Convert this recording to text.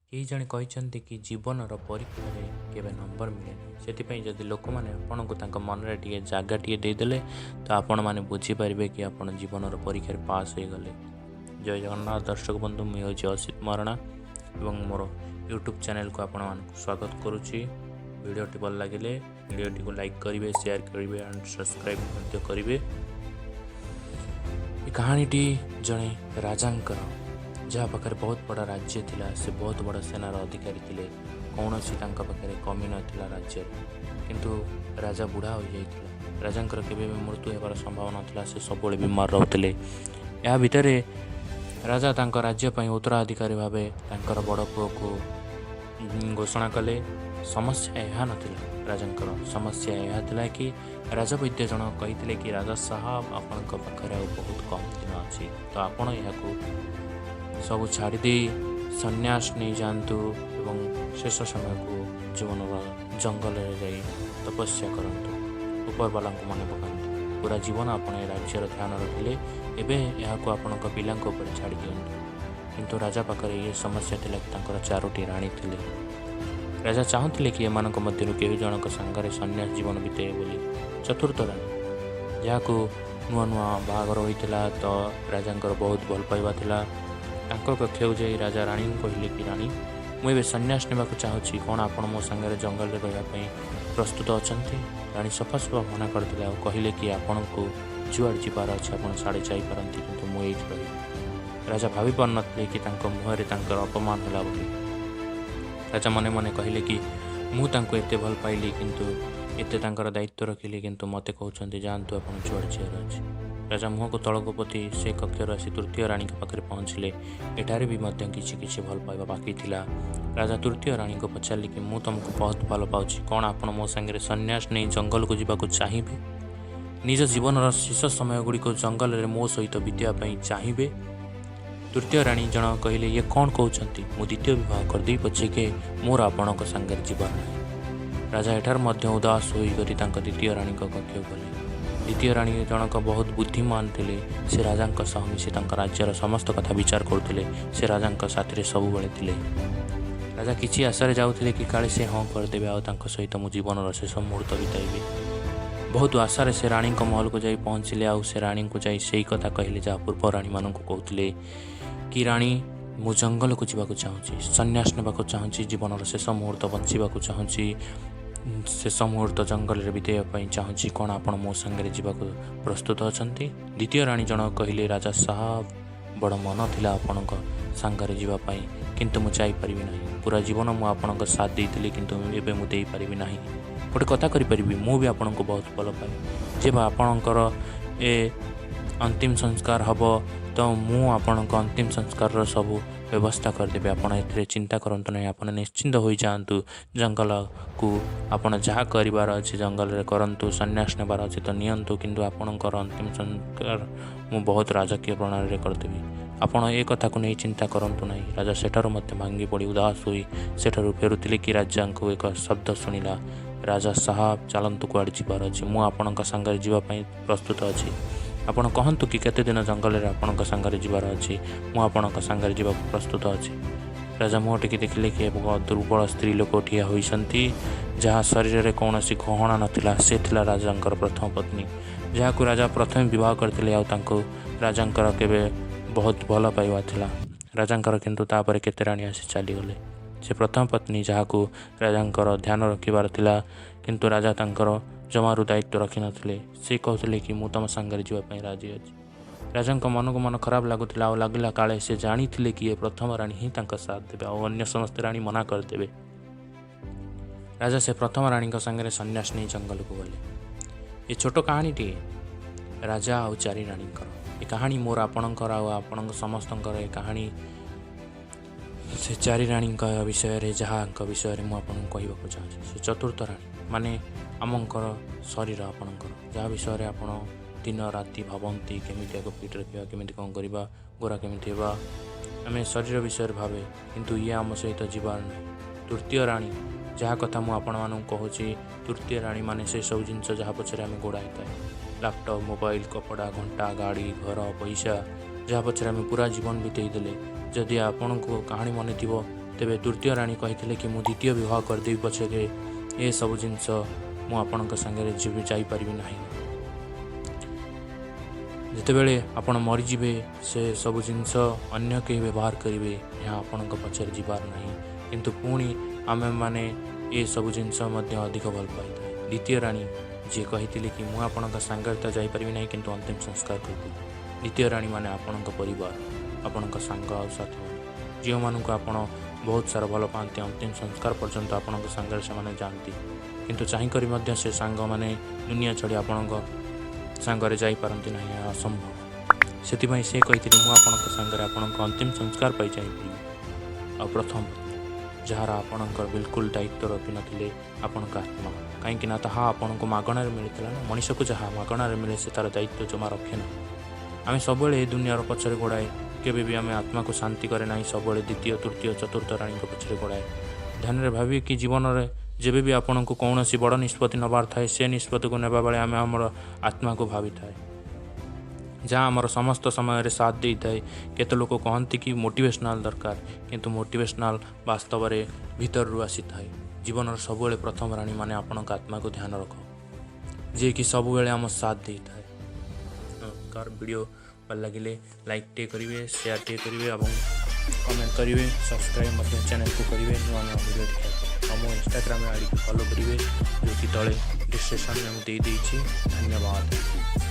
କେହି ଜଣେ କହିଛନ୍ତି କି ଜୀବନର ପରୀକ୍ଷାରେ କେବେ ନମ୍ବର ମିଳେନି। ସେଥିପାଇଁ ଯଦି ଲୋକମାନେ ଆପଣଙ୍କୁ ତାଙ୍କ ମନରେ ଟିକେ ଜାଗାଟିଏ ଦେଇଦେଲେ ତ ଆପଣମାନେ ବୁଝିପାରିବେ କି ଆପଣ ଜୀବନର ପରୀକ୍ଷାରେ ପାସ୍ ହୋଇଗଲେ। ଜୟ ଜଗନ୍ନାଥ ଦର୍ଶକ ବନ୍ଧୁ, ମୁଁ ହେଉଛି ଅସିତ ମହାରଣା ଏବଂ ମୋର ୟୁଟ୍ୟୁବ୍ ଚ୍ୟାନେଲକୁ ଆପଣମାନଙ୍କୁ ସ୍ୱାଗତ କରୁଛି। ଭିଡ଼ିଓଟି ଭଲ ଲାଗିଲେ ଭିଡ଼ିଓଟିକୁ ଲାଇକ୍ କରିବେ, ସେୟାର କରିବେ ଆଣ୍ଡ ସବସ୍କ୍ରାଇବ୍ ମଧ୍ୟ କରିବେ। ଏ କାହାଣୀଟି ଜଣେ ରାଜାଙ୍କର, ଯାହା ପାଖରେ ବହୁତ ବଡ଼ ରାଜ୍ୟ ଥିଲା। ସେ ବହୁତ ବଡ଼ ସେନାର ଅଧିକାରୀ ଥିଲେ। କୌଣସି ତାଙ୍କ ପାଖରେ କମି ନଥିଲା ରାଜ୍ୟରେ, କିନ୍ତୁ ରାଜା ବୁଢ଼ା ହୋଇଯାଇଥିଲା। ରାଜାଙ୍କର କେବେ ବି ମୃତ୍ୟୁ ହେବାର ସମ୍ଭାବନା ଥିଲା। ସେ ସବୁବେଳେ ବିମାର ରହୁଥିଲେ। ଏହା ଭିତରେ ରାଜା ତାଙ୍କ ରାଜ୍ୟ ପାଇଁ ଉତ୍ତରାଧିକାରୀ ଭାବେ ତାଙ୍କର ବଡ଼ ପୁଅକୁ ଘୋଷଣା କଲେ। ସମସ୍ୟା ଏହା ନଥିଲା ରାଜାଙ୍କର, ସମସ୍ୟା ଏହା ଥିଲା କି ରାଜବୈଦ୍ୟ ଜଣକ କହିଥିଲେ କି ରାଜା ସାହାବ, ଆପଣଙ୍କ ପାଖରେ ଆଉ ବହୁତ କମ୍ ଦିନ ଅଛି, ତ ଆପଣ ଏହାକୁ ସବୁ ଛାଡ଼ିଦେଇ ସନ୍ନ୍ୟାସ ନେଇଯାଆନ୍ତୁ ଏବଂ ଶେଷ ସମୟକୁ ଜୀବନର ଜଙ୍ଗଲରେ ଯାଇ ତପସ୍ୟା କରନ୍ତୁ, ଉପରବାଲାଙ୍କୁ ମନେ ପକାନ୍ତୁ। ପୁରା ଜୀବନ ଆପଣ ଏ ରାଜ୍ୟର ଧ୍ୟାନ ରଖିଲେ, ଏବେ ଏହାକୁ ଆପଣଙ୍କ ପିଲାଙ୍କ ଉପରେ ଛାଡ଼ି ଦିଅନ୍ତୁ। କିନ୍ତୁ ରାଜା ପାଖରେ ଏ ସମସ୍ୟା ଥିଲା କି ତାଙ୍କର 4ଟି ରାଣୀ ଥିଲେ। ରାଜା ଚାହୁଁଥିଲେ କି ଏମାନଙ୍କ ମଧ୍ୟରୁ କେହି ଜଣଙ୍କ ସାଙ୍ଗରେ ସନ୍ନ୍ୟାସ ଜୀବନ ବିତେଇବେ ବୋଲି। ଚତୁର୍ଥ ରାଣୀ, ଯାହାକୁ ନୂଆ ନୂଆ ବାହାଘର ହୋଇଥିଲା, ତ ରାଜାଙ୍କର ବହୁତ ଭଲ ପାଇବା ଥିଲା। ତାଙ୍କ କକ୍ଷକୁ ଯାଇ ରାଜା ରାଣୀଙ୍କୁ କହିଲେ କି ରାଣୀ, ମୁଁ ଏବେ ସନ୍ନ୍ୟାସ ନେବାକୁ ଚାହୁଁଛି, କ'ଣ ଆପଣ ମୋ ସାଙ୍ଗରେ ଜଙ୍ଗଲରେ ରହିବା ପାଇଁ ପ୍ରସ୍ତୁତ ଅଛନ୍ତି? ରାଣୀ ସଫାସଫା ମନା କରିଥିଲେ ଆଉ କହିଲେ କି ଆପଣଙ୍କୁ ଯୁଆଡ଼େ ଯିବାର ଅଛି ଆପଣ ସାଡ଼େ ଯାଇପାରନ୍ତି, କିନ୍ତୁ ମୁଁ ଏଇଠି ରହିବି। ରାଜା ଭାବି ପାରୁନଥିଲେ କି ତାଙ୍କ ମୁହଁରେ ତାଙ୍କର ଅପମାନ ହେଲା ବୋଲି। ରାଜା ମନେ ମନେ କହିଲେ କି ମୁଁ ତାଙ୍କୁ ଏତେ ଭଲ ପାଇଲି, କିନ୍ତୁ ଏତେ ତାଙ୍କର ଦାୟିତ୍ୱ ରଖିଲି, କିନ୍ତୁ ମୋତେ କହୁଛନ୍ତି ଯାଆନ୍ତୁ, ଆପଣ ଯୁଆଡ଼େ ଯିବାର ଅଛି। ରାଜା ମୁହଁକୁ ତଳକୁ ପୋତି ସେ କକ୍ଷରୁ ଆସି ତୃତୀୟ ରାଣୀଙ୍କ ପାଖରେ ପହଞ୍ଚିଲେ। ଏଠାରେ ବି ମଧ୍ୟ କିଛି କିଛି ଭଲ ପାଇବା ବାକି ଥିଲା। ରାଜା ତୃତୀୟ ରାଣୀଙ୍କୁ ପଚାରିଲେ କି ମୁଁ ତୁମକୁ ବହୁତ ଭଲ ପାଉଛି, କ'ଣ ଆପଣ ମୋ ସାଙ୍ଗରେ ସନ୍ନ୍ୟାସ ନେଇ ଜଙ୍ଗଲକୁ ଯିବାକୁ ଚାହିଁବେ? ନିଜ ଜୀବନର ଶେଷ ସମୟଗୁଡ଼ିକୁ ଜଙ୍ଗଲରେ ମୋ ସହିତ ବିତାଇବା ପାଇଁ ଚାହିଁବେ? ତୃତୀୟ ରାଣୀ ଜଣକ କହିଲେ, ଇଏ କ'ଣ କହୁଛନ୍ତି? ମୁଁ ଦ୍ୱିତୀୟ ବିବାହ କରିଦେଇ ପଛକେ ମୋର ଆପଣଙ୍କ ସାଙ୍ଗରେ ଯିବାର ନାହିଁ। ରାଜା ଏଠାରେ ମଧ୍ୟ ଉଦାସ ହୋଇକରି ତାଙ୍କ ଦ୍ୱିତୀୟ ରାଣୀଙ୍କ କକ୍ଷକୁ ଗଲେ। ଦ୍ୱିତୀୟ ରାଣୀ ଜଣକ ବହୁତ ବୁଦ୍ଧିମାନ ଥିଲେ। ସେ ରାଜାଙ୍କ ସହ ମିଶି ତାଙ୍କ ରାଜ୍ୟର ସମସ୍ତ କଥା ବିଚାର କରୁଥିଲେ। ସେ ରାଜାଙ୍କ ସାଥିରେ ସବୁବେଳେ ଥିଲେ। ରାଜା କିଛି ଆଶାରେ ଯାଉଥିଲେ କି କାଳେ ସେ ହଁ କରିଦେବେ ଆଉ ତାଙ୍କ ସହିତ ମୁଁ ଜୀବନର ଶେଷ ମୁହୂର୍ତ୍ତ ବିତାଇବି। ବହୁତ ଆଶାରେ ସେ ରାଣୀଙ୍କ ମହଲକୁ ଯାଇ ପହଞ୍ଚିଲେ ଆଉ ସେ ରାଣୀଙ୍କୁ ଯାଇ ସେଇ କଥା କହିଲେ ଯାହା ପୂର୍ବ ରାଣୀମାନଙ୍କୁ କହୁଥିଲେ କି ରାଣୀ, ମୁଁ ଜଙ୍ଗଲକୁ ଯିବାକୁ ଚାହୁଁଛି, ସନ୍ନ୍ୟାସ ନେବାକୁ ଚାହୁଁଛି, ଜୀବନର ଶେଷ ମୁହୂର୍ତ୍ତ ବଞ୍ଚିବାକୁ ଚାହୁଁଛି, ଶେଷ ମୁହୂର୍ତ୍ତ ଜଙ୍ଗଲରେ ବିତାଇବା ପାଇଁ ଚାହୁଁଛି, କ'ଣ ଆପଣ ମୋ ସାଙ୍ଗରେ ଯିବାକୁ ପ୍ରସ୍ତୁତ ଅଛନ୍ତି? ଦ୍ୱିତୀୟ ରାଣୀ ଜଣକ କହିଲେ, ରାଜା ସାହାବ, ବଡ଼ ମନ ଥିଲା ଆପଣଙ୍କ ସାଙ୍ଗରେ ଯିବା ପାଇଁ, କିନ୍ତୁ ମୁଁ ଯାଇପାରିବି ନାହିଁ। ପୁରା ଜୀବନ ମୁଁ ଆପଣଙ୍କ ସାଥ ଦେଇଥିଲି, କିନ୍ତୁ ଏବେ ମୁଁ ଦେଇପାରିବି ନାହିଁ। ଗୋଟେ କଥା କରିପାରିବି, ମୁଁ ବି ଆପଣଙ୍କୁ ବହୁତ ଭଲ ପାଏ। ଯେବେ ଆପଣଙ୍କର ଏ ଅନ୍ତିମ ସଂସ୍କାର ହେବ, ତ ମୁଁ ଆପଣଙ୍କ ଅନ୍ତିମ ସଂସ୍କାରର ସବୁ ବ୍ୟବସ୍ଥା କରିଦେବି। ଆପଣ ଏଥିରେ ଚିନ୍ତା କରନ୍ତୁ ନାହିଁ। ଆପଣ ନିଶ୍ଚିନ୍ତ ହୋଇଯାଆନ୍ତୁ ଜଙ୍ଗଲକୁ। ଆପଣ ଯାହା କରିବାର ଅଛି ଜଙ୍ଗଲରେ କରନ୍ତୁ, ସନ୍ନ୍ୟାସ ନେବାର ଅଛି ତ ନିଅନ୍ତୁ, କିନ୍ତୁ ଆପଣଙ୍କର ଅନ୍ତିମ ସଂସ୍କାର ମୁଁ ବହୁତ ରାଜକୀୟ ପ୍ରଣାଳୀରେ କରିଦେବି। ଆପଣ ଏ କଥାକୁ ନେଇ ଚିନ୍ତା କରନ୍ତୁ ନାହିଁ। ରାଜା ସେଠାରୁ ମଧ୍ୟ ଭାଙ୍ଗି ପଡ଼ି ଉଦାସ ହୋଇ ସେଠାରୁ ଫେରୁଥିଲେ କି ରାଜାଙ୍କୁ ଏକ ଶବ୍ଦ ଶୁଣିଲା, ରାଜା ସାହାବ, ଚାଲନ୍ତୁ, କୁଆଡ଼େ ଯିବାର ଅଛି? ମୁଁ ଆପଣଙ୍କ ସାଙ୍ଗରେ ଯିବା ପାଇଁ ପ୍ରସ୍ତୁତ ଅଛି। ଆପଣ କହନ୍ତୁ କି କେତେ ଦିନ ଜଙ୍ଗଲରେ ଆପଣଙ୍କ ସାଙ୍ଗରେ ଯିବାର ଅଛି? ମୁଁ ଆପଣଙ୍କ ସାଙ୍ଗରେ ଯିବାକୁ ପ୍ରସ୍ତୁତ ଅଛି। ରାଜା ମୁହଁଟିକି ଦେଖିଲେ କି ଏକ ଦୁର୍ବଳ ସ୍ତ୍ରୀ ଲୋକ ଠିଆ ହୋଇଛନ୍ତି, ଯାହା ଶରୀରରେ କୌଣସି ଗହଣା ନଥିଲା। ସେ ଥିଲା ରାଜାଙ୍କର ପ୍ରଥମ ପତ୍ନୀ, ଯାହାକୁ ରାଜା ପ୍ରଥମେ ବିବାହ କରିଥିଲେ ଆଉ ତାଙ୍କୁ ରାଜାଙ୍କର କେବେ ବହୁତ ଭଲ ପାଇବା ଥିଲା। ରାଜାଙ୍କର କିନ୍ତୁ ତାପରେ କେତେ ରାଣୀ ଆସି ଚାଲିଗଲେ। ସେ ପ୍ରଥମ ପତ୍ନୀ, ଯାହାକୁ ରାଜାଙ୍କର ଧ୍ୟାନ ରଖିବାର ଥିଲା, କିନ୍ତୁ ରାଜା ତାଙ୍କର ଜମାରୁ ଦାୟିତ୍ୱ ରଖିନଥିଲେ। ସେ କହୁଥିଲେ କି ମୁଁ ତୁମ ସାଙ୍ଗରେ ଯିବା ପାଇଁ ରାଜି ଅଛି। ରାଜାଙ୍କ ମନକୁ ମନ ଖରାପ ଲାଗୁଥିଲା ଆଉ ଲାଗିଲା କାଳେ ସେ ଜାଣିଥିଲେ କି ଏ ପ୍ରଥମ ରାଣୀ ହିଁ ତାଙ୍କ ସାଥ ଦେବେ ଆଉ ଅନ୍ୟ ସମସ୍ତେ ରାଣୀ ମନା କରିଦେବେ। ରାଜା ସେ ପ୍ରଥମ ରାଣୀଙ୍କ ସାଙ୍ଗରେ ସନ୍ନ୍ୟାସ ନେଇ ଜଙ୍ଗଲକୁ ଗଲେ। ଏ ଛୋଟ କାହାଣୀଟିଏ ରାଜା ଆଉ 4 ରାଣୀଙ୍କର। ଏ କାହାଣୀ ମୋର ଆପଣଙ୍କର ଆଉ ଆପଣଙ୍କ ସମସ୍ତଙ୍କର ଏ କାହାଣୀ ସେ 4 ରାଣୀଙ୍କ ବିଷୟରେ, ଯାହାଙ୍କ ବିଷୟରେ ମୁଁ ଆପଣଙ୍କୁ କହିବାକୁ ଚାହୁଁଛି। ସେ ଚତୁର୍ଥ ରାଣୀ ମାନେ ଆମଙ୍କର ଶରୀର, ଆପଣଙ୍କର ଯାହା ବିଷୟରେ ଆପଣ ଦିନ ରାତି ଭାବନ୍ତି, କେମିତି ଆଗ ଫିଟ୍ ରଖିବା, କେମିତି କ'ଣ କରିବା, ଗୋରା କେମିତି ହେବା, ଆମେ ଶରୀର ବିଷୟରେ ଭାବେ, କିନ୍ତୁ ଇଏ ଆମ ସହିତ ଯିବାର ନାହିଁ। ତୃତୀୟ ରାଣୀ, ଯାହା କଥା ମୁଁ ଆପଣମାନଙ୍କୁ କହୁଛି, ତୃତୀୟ ରାଣୀ ମାନେ ସେସବୁ ଜିନିଷ ଯାହା ପଛରେ ଆମେ ଗୋଡ଼ା ହେଇଥାଏ। ଲ୍ୟାପଟପ୍, ମୋବାଇଲ, କପଡ଼ା, ଘଣ୍ଟା, ଗାଡ଼ି, ଘର, ପଇସା, ଯାହା ପଛରେ ଆମେ ପୁରା ଜୀବନ ବିତେଇ ଦେଲେ। ଯଦି ଆପଣଙ୍କୁ କାହାଣୀ ମନେ ଥିବ, तेबे तृतीय राणी कही कि मु द्वितीय विवाह करदेवी पछे ये सब जिनस मु आपण संगे जापर ना जितेबले आपण मरीजे से सब जिनस अन्य कहीं व्यवहार करेंगे यहाँ आपण पचर जीवार ना किंतु पुणी आम मैंने ये सब जिनस अधिक भल पाई था। द्वितीय राणी जी कही कि मु आपण सांगे तो जापर ना किंतु अंतिम संस्कार करी। द्वितीय राणी माने आपण परिवार आपण सांग आ साथी जो मानक आप बहुत सारा भल पाती अंतिम संस्कार पर्यंत आपण सांगे से जाती किंतु चाहिए से सांग मैंने दुनिया छड़ी आपण सांगरे जापारती ना असंभव से कही मुझे सांगे आपण अंतिम संस्कार पाई चाहिए। आ प्रथम जार आपणकर बिल्कुल दायित्व रखी नथिले आपण आत्मा कहीं ताहा आपण को मागणार मिलता ना मनीष को जहाँ मागणार मिले से तार दायित्व जमा रखे ना आम सब दुनियार पछरे गोड़ाए केबे भी आम आत्मा को शांति करे ना सब द्वितीय तृतीय चतुर्थ राणी पछरे गोड़ाए ध्यान रे भावी कि जीवन में जेबे भी आपण को कौन सी बड़ निष्पत्ति नबार थाए से निष्पत्ति को नेबा बेले आम आमर आत्मा को भावी थाए जहाँ आमर समस्त समय साथ दे थाए। केते लोक कहती कि मोटिवेशनल दरकार किंतु मोटिवेशनल वास्तव में भीतर रू आसी थाए। जीवन सब प्रथम राणी माने आपण आत्मा को ध्यान रख जे कि सब बेले आम साथ दे थाए। नमस्कार वीडियो भल लगे लाइक टे करेंगे शेयर टे करेंगे और कमेंट करेंगे सब्सक्राइब चैनल को करेंगे नुआ नुआ वीडियो देखा और मो इंस्टाग्राम आईडी को फॉलो करेंगे जो कि तले डिस्क्रिप्शन में मुझे दे धन्यवाद।